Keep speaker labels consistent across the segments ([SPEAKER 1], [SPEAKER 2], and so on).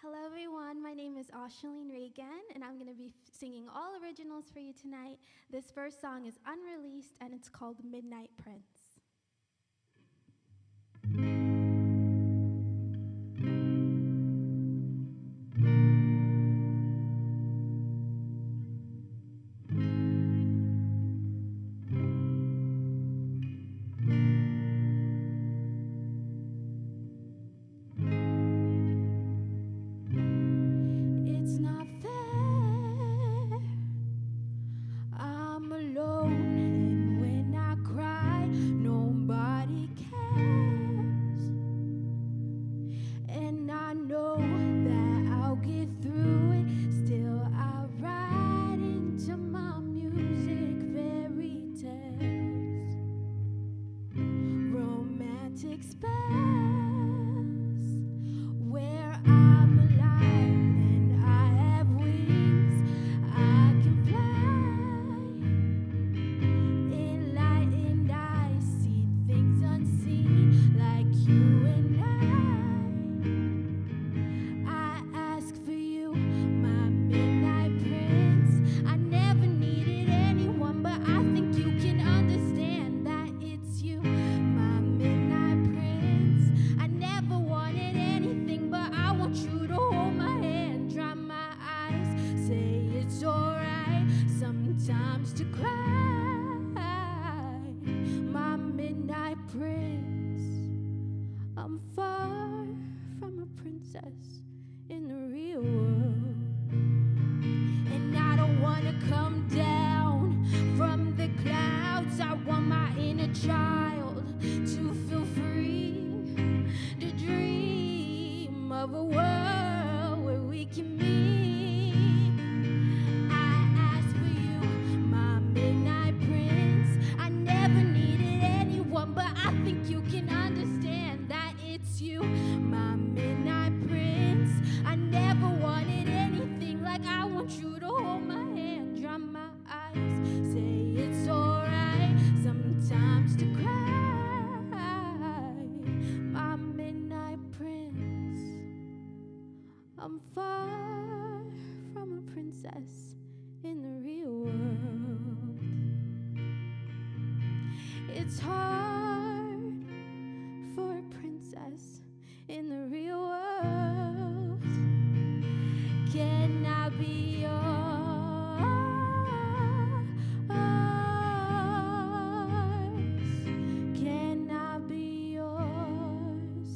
[SPEAKER 1] Hello everyone, my name is Aushailene Ragin and I'm going to be singing all originals for you tonight. This first song is unreleased and it's called Midnight Prince. It's not fair, I'm alone, and when I cry, nobody cares. And I know that I'll get through it, still I write into my music fairy tales, romantic spells, where I'm alive and I have wings, I can fly, enlightened, I see things unseen, like you and I ask for you, my midnight prince. I never needed anyone, but I think you can understand that it's you, my midnight prince. I never wanted anything, but I want you to hold my hand, dry my eyes, say it's alright sometimes to cry, my midnight prince. I'm far from a princess in the real world, and I don't want to come down from the clouds. I want my inner child to feel free, to dream of a world where we can meet. I ask for you, my midnight prince. I never needed anyone, but I think you can understand that it's you, my midnight prince. I never wanted anything, like I want you to hold my hand, dry my eyes, say it's alright sometimes to cry, my midnight prince. I'm far from a princess in the real world. It's hard for a princess in the real world. Can I be yours? Can I be yours?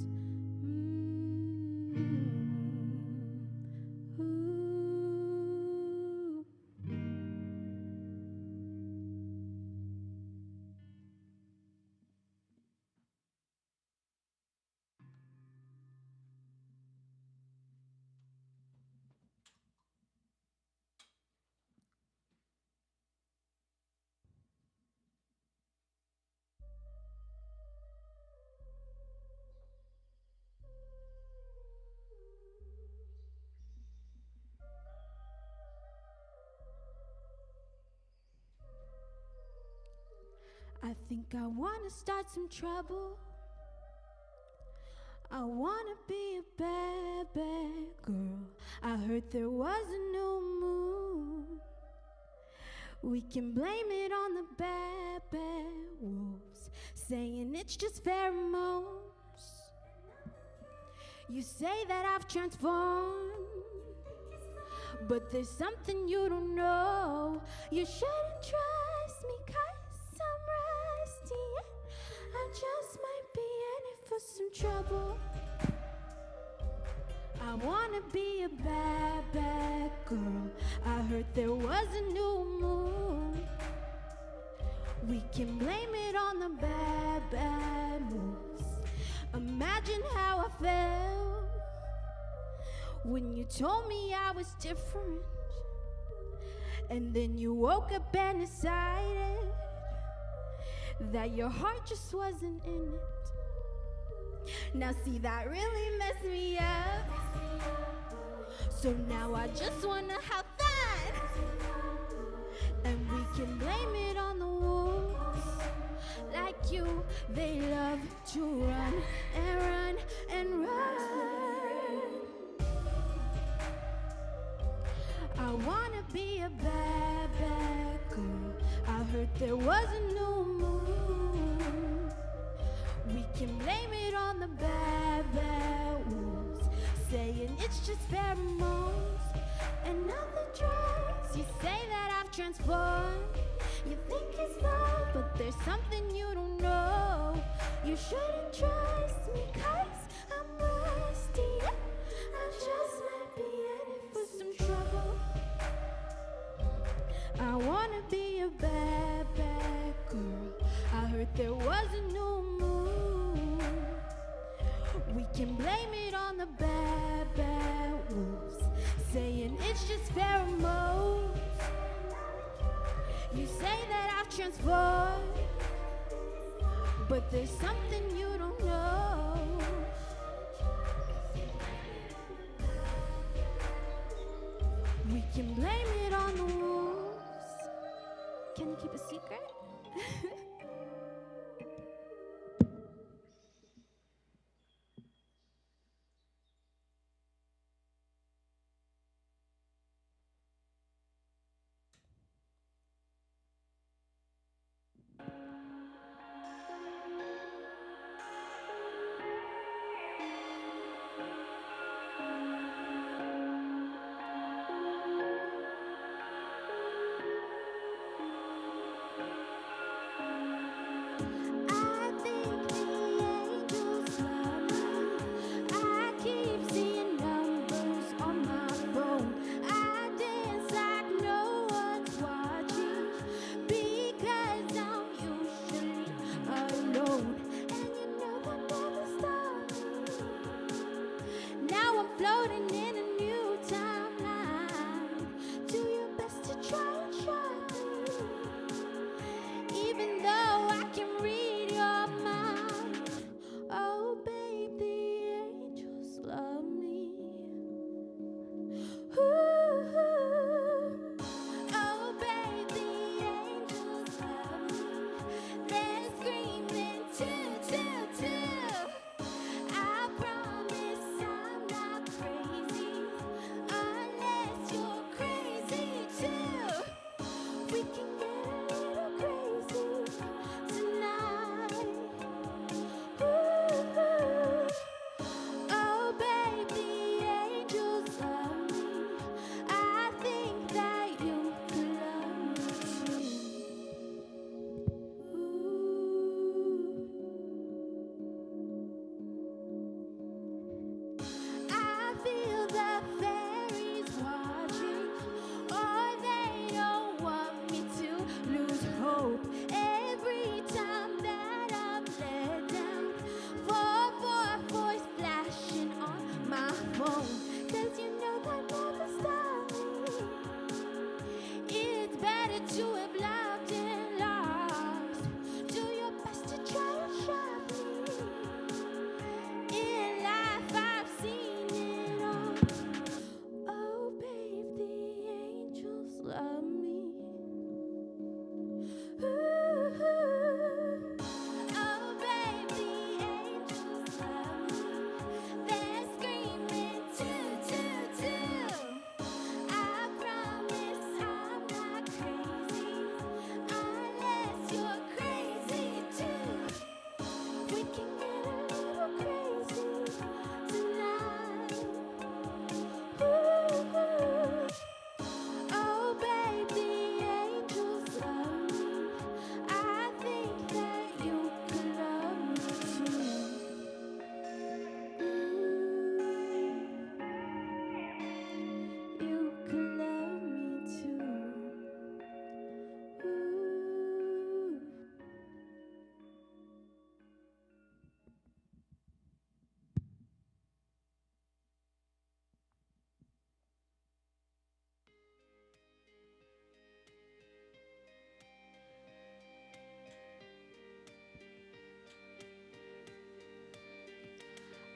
[SPEAKER 1] Ooh. I think I wanna start some trouble. I wanna be a bad, bad girl. I heard there was a new moon. We can blame it on the bad, bad wolves, saying it's just pheromones. You say that I've transformed, but there's something you don't know. You shouldn't trust me 'cause I'm rusty, and I just might be in it for some trouble. I wanna be a bad, bad girl. I heard there was a new moon. We can blame it on the bad, bad moves. Imagine how I felt when you told me I was different, and then you woke up and decided that your heart just wasn't in it. Now see, that really messed me up. So now I just wanna have fun, and we can blame it on the wolves. Like you, they love to run and run and run. there was a new moon. We can blame it on the bad, bad wolves, saying it's just pheromones and other drugs. You say that I've transformed. You think it's love, but there's something you don't know. You shouldn't trust me 'cause I'm rusty. I just might be headed for some trouble. I wanna be a bad, bad girl. I heard there was a new moon. We can blame it on the bad, bad wolves, saying it's just pheromones. You say that I've transformed, but there's something you don't know. We can blame it on the wolves. Can you keep a secret?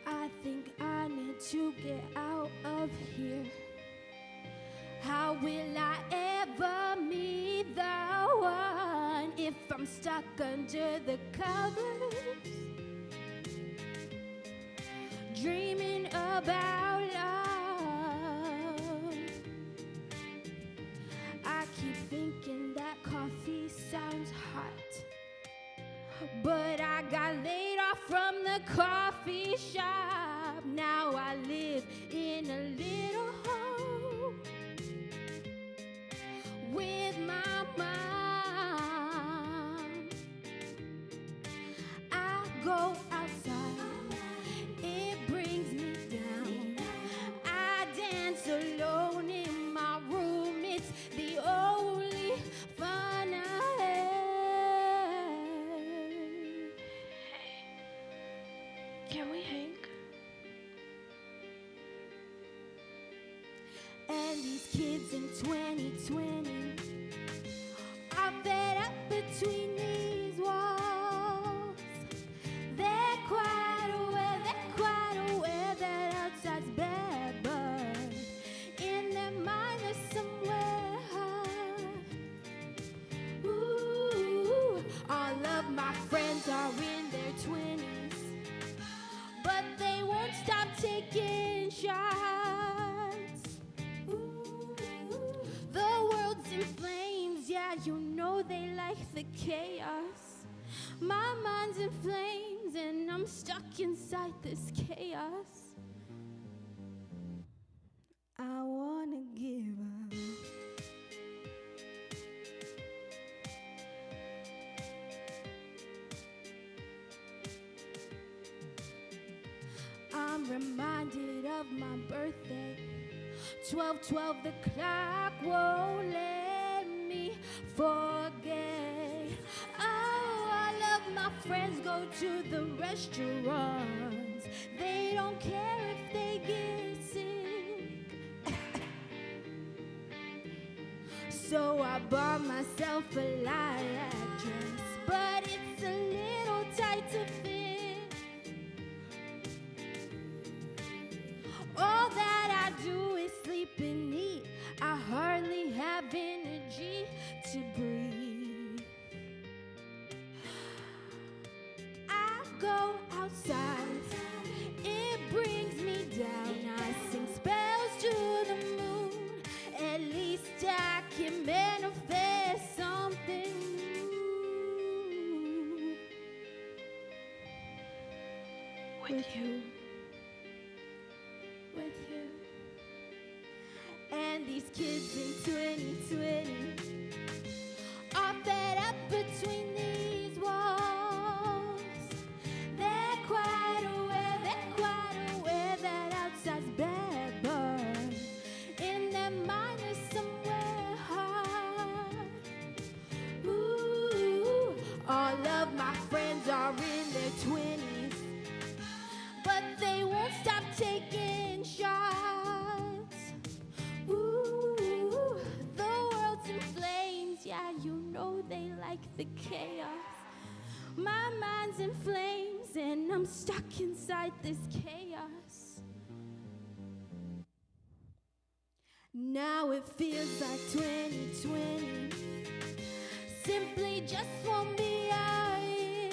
[SPEAKER 1] I think I need to get out of here. How will I ever meet the one if I'm stuck under the covers, dreaming about love? I keep thinking that coffee sounds from the coffee shop. Now I live in a little home with my mom. I go outside, it brings me down. I dance alone in my room, it's the only fun I have.
[SPEAKER 2] Can we hang?
[SPEAKER 1] And these kids in 2020 are fed up between these walls. They're quite aware that outside's bad, but in their mind there's somewhere high. Ooh, all of my friends are in their 20s, but they won't stop taking shots. Ooh, the world's in flames, yeah, you know they like the chaos. My mind's in flames and I'm stuck inside this chaos. I wanna give up. I'm reminded of my birthday. 12:12, the clock won't let me forget. Oh, all of my friends go to the restaurants. They don't care if they get sick. So I bought myself a lilac dress, but it's a little tight to fit. All that I do is sleep and eat. I hardly have energy to breathe. I go outside, it brings me down. I sing spells to the moon. At least I can manifest something new. With you. With you. And these kids in 2020 are fed up between these walls. They're quite aware that outside's bad, but in their mind is somewhere high. Ooh, all of my friends are in their 20s, but they won't stop taking shots. Ooh, the world's in flames, yeah, you know they like the chaos. My mind's in flames and I'm stuck inside this chaos. Now it feels like 2020 simply just won't be our year.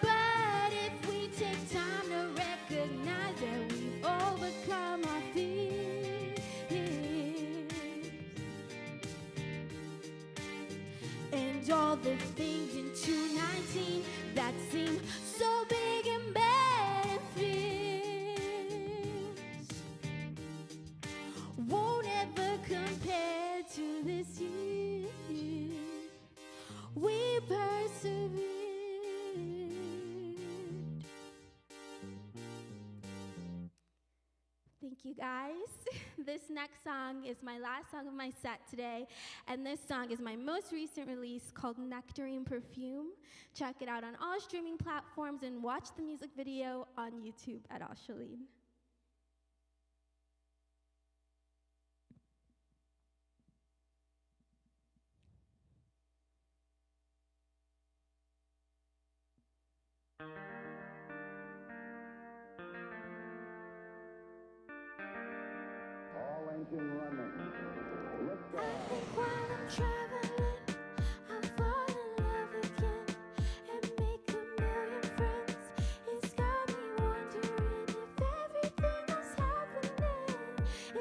[SPEAKER 1] But if we take time to recognize that we've overcome our fears, and all the things in 2019 that seem so big and bad and fierce won't ever compare to this year. We persevered. Thank you guys. This next song is my last song of my set today, and this song is my most recent release called Nectarine Perfume. Check it out on all streaming platforms and watch the music video on YouTube at Aushailene.
[SPEAKER 3] All engine running. Lift
[SPEAKER 1] I
[SPEAKER 3] off.
[SPEAKER 1] think while I'm traveling, I'll fall in love again and make a million friends. It's got me wondering if everything that's happening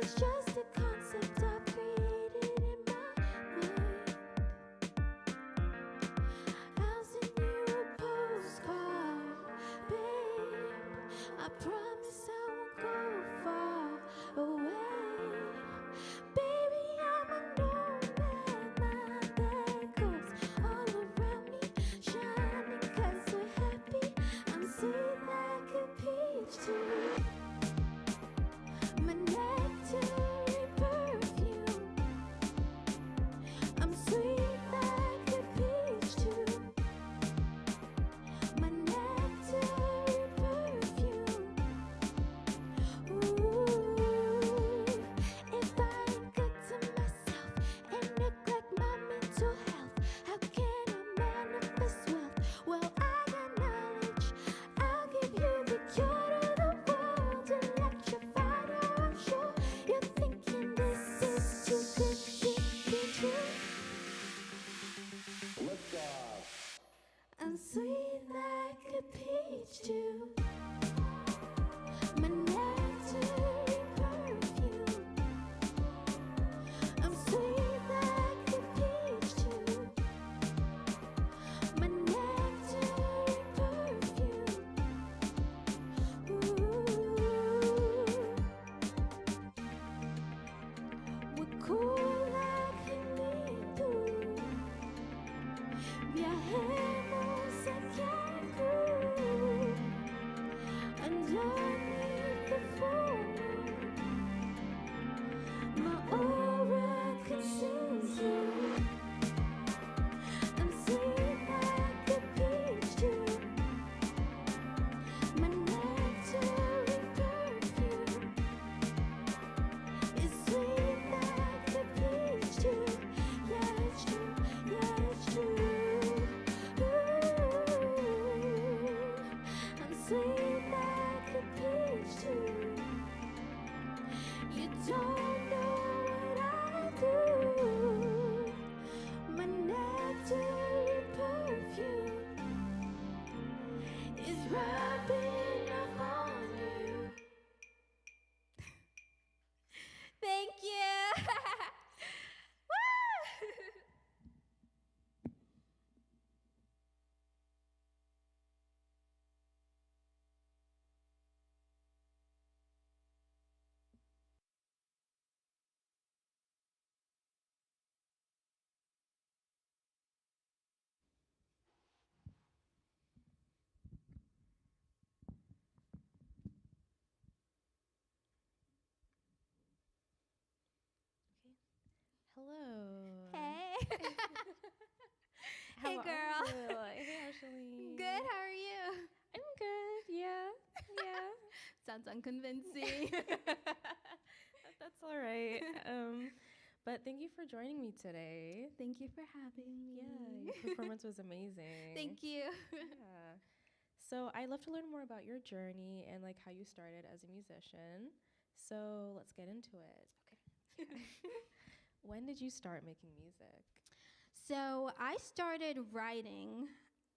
[SPEAKER 1] is just a concept I've created in my mind. How's a new I promise I won't go far away. Baby, I'm a nomad, my bed goes all around me, shining 'cause we're happy. I'm sweet like a peach too. My nectarine perfume. I'm sweet like a peach too. My nectarine perfume. Ooh, if I ain't good to myself and neglect my mental health, how can I manifest wealth? Well, I got knowledge. I'll give you the cure to the world, electrified. I'm sure you're thinking this is too good to be true.
[SPEAKER 3] Liftoff.
[SPEAKER 1] I'm sweet like a peach too. My nectarine perfume. I'm sweet like a peach too. My nectarine perfume. Ooh, we're cool like honeydew. Viajemos hacia el sur, underneath the full moon. My aura consumes you. I'm sweet like a peach too. My nectarine perfume is sweet like a peach too. Yeah, it's true. Yeah, it's true. Ooh, I'm sweet like a peach too. You don't know what I do. My nectarine perfume is rubbing off on you. Thank you. Woo!
[SPEAKER 4] Hello.
[SPEAKER 1] Hey.
[SPEAKER 4] How
[SPEAKER 1] Hey,
[SPEAKER 4] are
[SPEAKER 1] girl.
[SPEAKER 4] you? Hey, Aushailene.
[SPEAKER 1] Good, how are you?
[SPEAKER 4] I'm good. Yeah. Yeah.
[SPEAKER 1] Sounds unconvincing.
[SPEAKER 4] That's all right. But thank you for joining me today.
[SPEAKER 1] Thank you for having me.
[SPEAKER 4] Yeah, your performance was amazing.
[SPEAKER 1] Thank you.
[SPEAKER 4] Yeah. So I'd love to learn more about your journey and like how you started as a musician. So let's get into it.
[SPEAKER 1] Okay.
[SPEAKER 4] When did you start making music?
[SPEAKER 1] So I started writing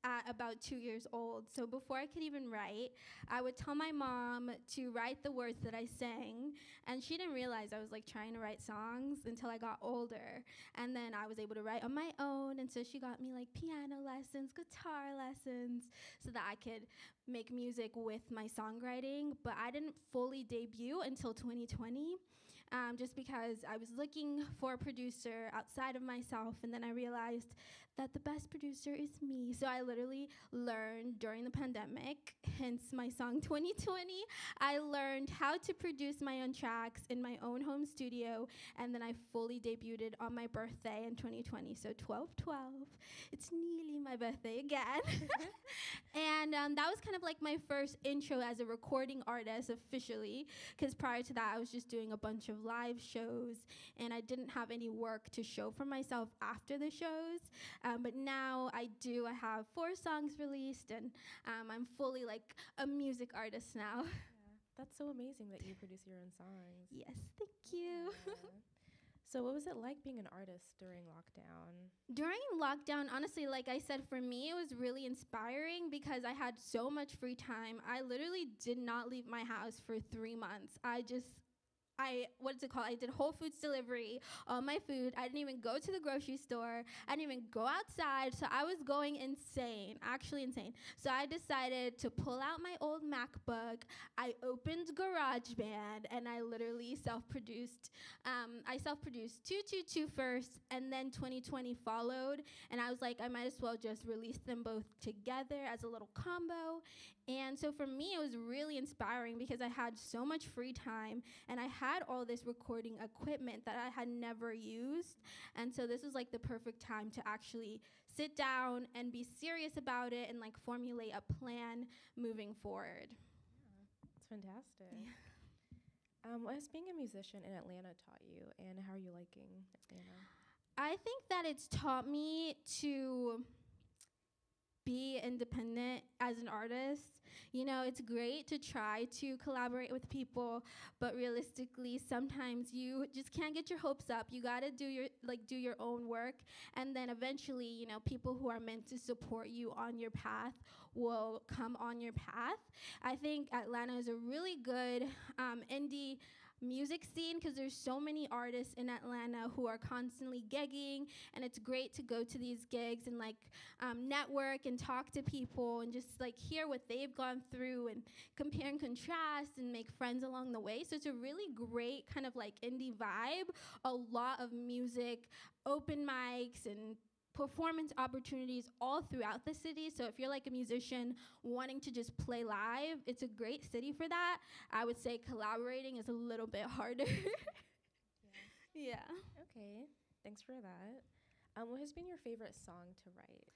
[SPEAKER 1] at about 2 years old. So before I could even write, I would tell my mom to write the words that I sang, and she didn't realize I was like trying to write songs until I got older. And then I was able to write on my own, and so she got me like piano lessons, guitar lessons, so that I could make music with my songwriting. But I didn't fully debut until 2020. Just because I was looking for a producer outside of myself, and then I realized that the best producer is me. So I literally learned during the pandemic, hence my song 2020. I learned how to produce my own tracks in my own home studio, and then I fully debuted on my birthday in 2020. So 12/12, it's nearly my birthday again. And that was kind of like my first intro as a recording artist officially, because prior to that I was just doing a bunch of live shows, and I didn't have any work to show for myself after the shows. But now I do. I have 4 songs released, and I'm fully like a music artist now.
[SPEAKER 4] Yeah. That's so amazing that you produce your own songs.
[SPEAKER 1] Yes, thank you.
[SPEAKER 4] Yeah. So what was it like being an artist during lockdown?
[SPEAKER 1] During lockdown, honestly, like I said, for me, it was really inspiring because I had so much free time. I literally did not leave my house for 3 months. I just what's it called? I did Whole Foods delivery, all my food. I didn't even go to the grocery store. I didn't even go outside. So I was going insane, actually insane. So I decided to pull out my old MacBook. I opened GarageBand and I literally self-produced. I self-produced 222 first, and then 2020 followed. And I was like, I might as well just release them both together as a little combo. And so for me, it was really inspiring because I had so much free time and I had all this recording equipment that I had never used. And so this was like the perfect time to actually sit down and be serious about it and like formulate a plan moving forward.
[SPEAKER 4] Yeah, it's fantastic. Yeah. What has being a musician in Atlanta taught you, and how are you liking Atlanta?
[SPEAKER 1] I think that it's taught me to be independent as an artist. You know, it's great to try to collaborate with people, but realistically, sometimes you just can't get your hopes up. You gotta do your own work, and then eventually, you know, people who are meant to support you on your path will come on your path. I think Atlanta is a really good indie music scene because there's so many artists in Atlanta who are constantly gigging, and it's great to go to these gigs and like network and talk to people and just like hear what they've gone through and compare and contrast and make friends along the way. So it's a really great kind of like indie vibe, a lot of music, open mics and performance opportunities all throughout the city. So if you're like a musician wanting to just play live, it's a great city for that. I would say collaborating is a little bit harder. Yeah.
[SPEAKER 4] Okay, thanks for that. What has been your favorite song to write?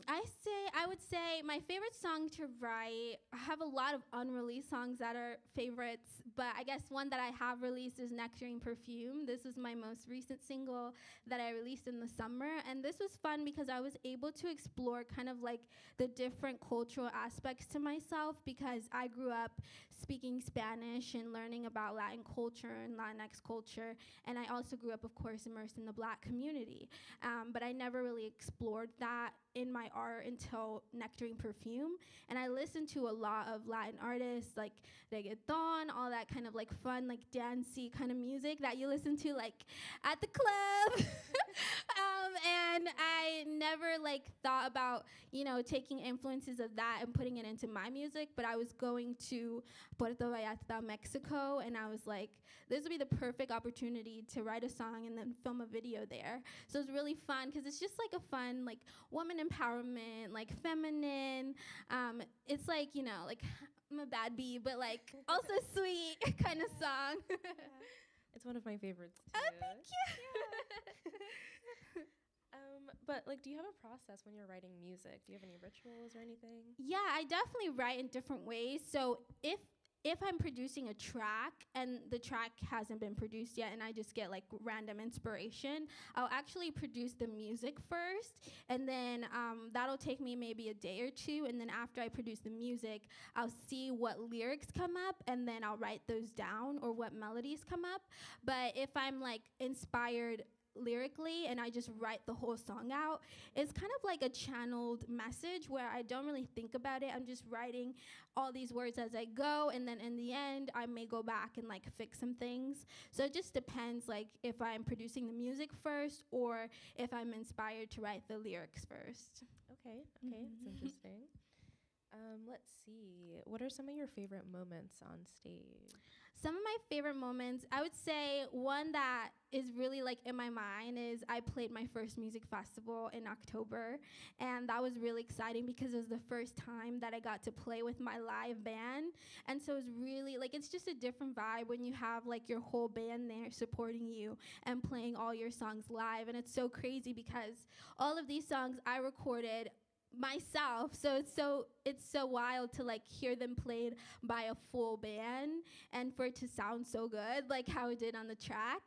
[SPEAKER 1] I would say my favorite song to write, I have a lot of unreleased songs that are favorites, but I guess one that I have released is Nectarine Perfume. This was my most recent single that I released in the summer, and this was fun because I was able to explore kind of like the different cultural aspects to myself, because I grew up speaking Spanish and learning about Latin culture and Latinx culture, and I also grew up, of course, immersed in the Black community, but I never really explored that in my art until Nectarine Perfume. And I listened to a lot of Latin artists like reggaeton, all that kind of like fun, like dancey kind of music that you listen to like at the club. And I never like thought about, you know, taking influences of that and putting it into my music, but I was going to Puerto Vallarta, Mexico, and I was like, this would be the perfect opportunity to write a song and then film a video there. So it was really fun because it's just like a fun, like woman empowerment, like feminine. It's like, you know, like I'm a bad bee, but like also sweet kind of song.
[SPEAKER 4] It's one of my favorites too.
[SPEAKER 1] Oh, thank you.
[SPEAKER 4] Yeah. But like, do you have a process when you're writing music? Do you have any rituals or anything?
[SPEAKER 1] Yeah, I definitely write in different ways. So if I'm producing a track and the track hasn't been produced yet and I just get like random inspiration, I'll actually produce the music first, and then that'll take me maybe a day or two, and then after I produce the music, I'll see what lyrics come up and then I'll write those down, or what melodies come up. But if I'm like inspired lyrically and I just write the whole song out, it's kind of like a channeled message where I don't really think about it. I'm just writing all these words as I go, and then in the end I may go back and like fix some things. So it just depends, like if I'm producing the music first or if I'm inspired to write the lyrics first.
[SPEAKER 4] Okay, that's interesting. Let's see. What are some of your favorite moments on stage?
[SPEAKER 1] Some of my favorite moments, I would say one that is really like in my mind is I played my first music festival in October, and that was really exciting because it was the first time that I got to play with my live band. And so it was really like, it's just a different vibe when you have like your whole band there supporting you and playing all your songs live. And it's so crazy because all of these songs I recorded myself, so it's so wild to like hear them played by a full band and for it to sound so good like how it did on the track.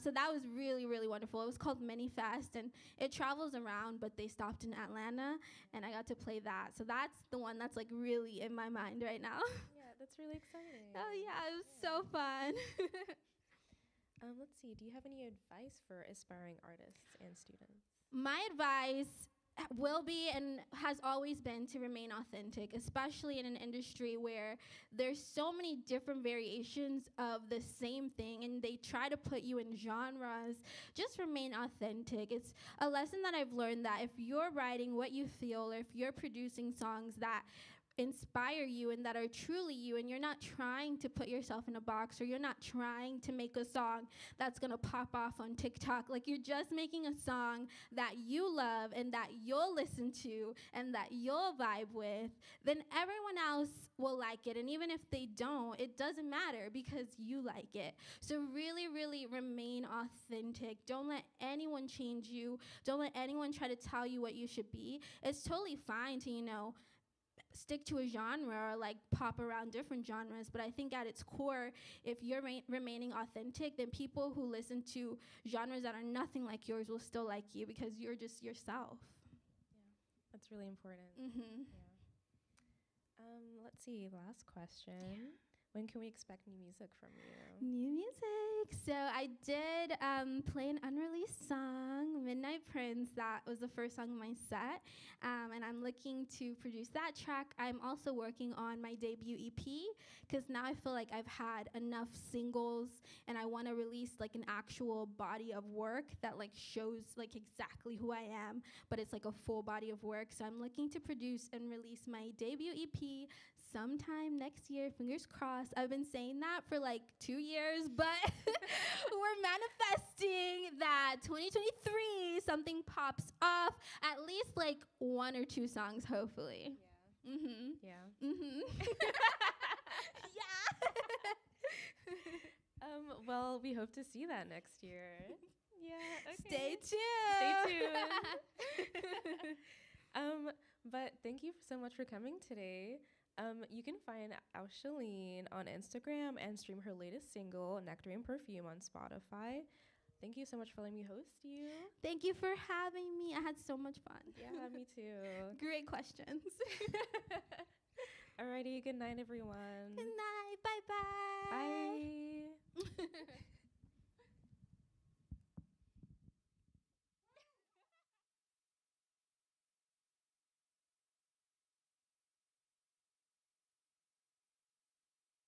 [SPEAKER 1] So that was really, really wonderful. It was called Fest, and it travels around, but they stopped in Atlanta and I got to play that. So that's the one that's like really in my mind right now.
[SPEAKER 4] Yeah, that's really exciting.
[SPEAKER 1] Oh yeah, it was so fun.
[SPEAKER 4] Let's see, do you have any advice for aspiring artists and students?
[SPEAKER 1] My advice will be and has always been to remain authentic, especially in an industry where there's so many different variations of the same thing and they try to put you in genres. Just remain authentic. It's a lesson that I've learned, that if you're writing what you feel, or if you're producing songs that inspire you and that are truly you, and you're not trying to put yourself in a box, or you're not trying to make a song that's going to pop off on TikTok, like you're just making a song that you love and that you'll listen to and that you'll vibe with, then everyone else will like it. And even if they don't, it doesn't matter because you like it. So really, really remain authentic. Don't let anyone change you. Don't let anyone try to tell you what you should be. It's totally fine to, stick to a genre or like pop around different genres, but I think at its core, if you're remaining authentic, then people who listen to genres that are nothing like yours will still like you because you're just yourself.
[SPEAKER 4] Yeah, that's really important.
[SPEAKER 1] Mm-hmm.
[SPEAKER 4] Yeah. Let's see, last question. Yeah. When can we expect new music from you?
[SPEAKER 1] New music. So I did play an unreleased song, Midnight Prince. That was the first song in my set. And I'm looking to produce that track. I'm also working on my debut EP because now I feel like I've had enough singles and I want to release like an actual body of work that like shows like exactly who I am, but it's like a full body of work. So I'm looking to produce and release my debut EP sometime next year, fingers crossed. I've been saying that for like 2 years, but we're manifesting that 2023 something pops off, at least like 1 or 2 songs, hopefully.
[SPEAKER 4] Yeah.
[SPEAKER 1] Mm-hmm.
[SPEAKER 4] Yeah.
[SPEAKER 1] Mm-hmm. Yeah.
[SPEAKER 4] Well, we hope to see that next year. Yeah. Okay.
[SPEAKER 1] Stay tuned.
[SPEAKER 4] But thank you so much for coming today. You can find Aushailene on Instagram and stream her latest single, Nectarine Perfume, on Spotify. Thank you so much for letting me host you.
[SPEAKER 1] Thank you for having me. I had so much fun.
[SPEAKER 4] Yeah, me too.
[SPEAKER 1] Great questions.
[SPEAKER 4] Alrighty, good night, everyone.
[SPEAKER 1] Good night. Bye-bye.
[SPEAKER 4] Bye.